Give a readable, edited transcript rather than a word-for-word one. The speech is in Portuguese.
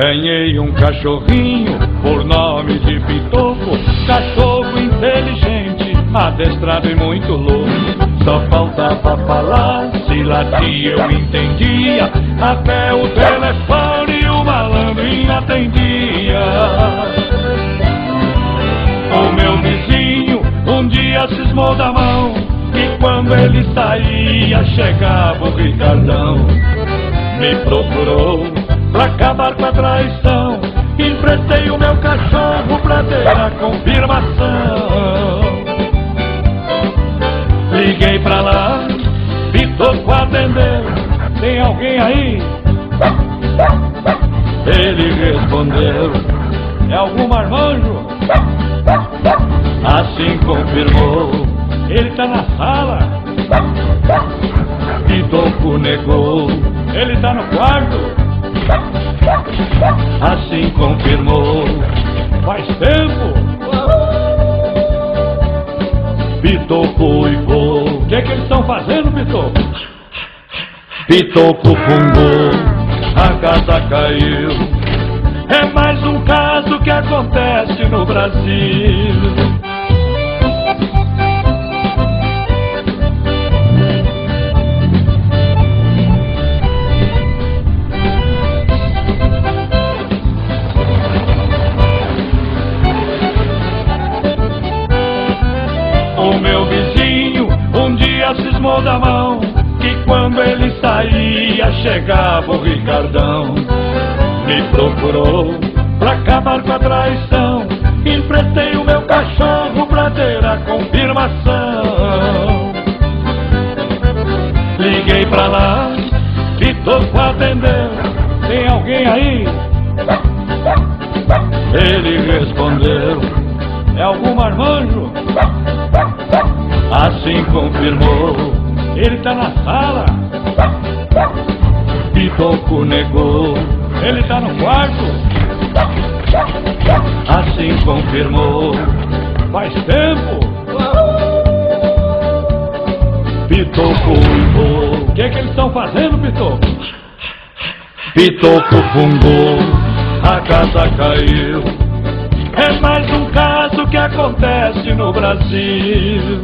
Ganhei um cachorrinho por nome de Pitoco, cachorro inteligente, adestrado e muito louco. Só faltava falar, se latia eu entendia, até o telefone o malandrinho atendia. O meu vizinho um dia cismou da mão, e quando ele saía chegava o Ricardão. Me procurou pra acabar com a traição, emprestei o meu cachorro pra ter a confirmação. Liguei pra lá, Pitoco atendeu, tem alguém aí? Ele respondeu, é algum marmanjo? Assim confirmou, ele tá na sala. Pitoco negou, ele tá no quarto. Assim confirmou, faz tempo. Pitoco uivou, o que eles estão fazendo, Pitoco? Pitoco fungou, a casa caiu. É mais um caso que acontece no Brasil. O meu vizinho um dia cismou da mão, que quando ele saía chegava o Ricardão. Me procurou pra acabar com a traição, emprestei o meu cachorro pra ter a confirmação. Liguei pra lá, Pitoco atendeu, tem alguém aí? Ele respondeu, é algum marmanjo? Assim confirmou, ele tá na sala. Pitoco negou, ele tá no quarto. Assim confirmou, faz tempo. Pitoco uivou, o que eles estão fazendo, Pitoco? Pitoco fungou, a casa caiu. É mais um caso que acontece no Brasil.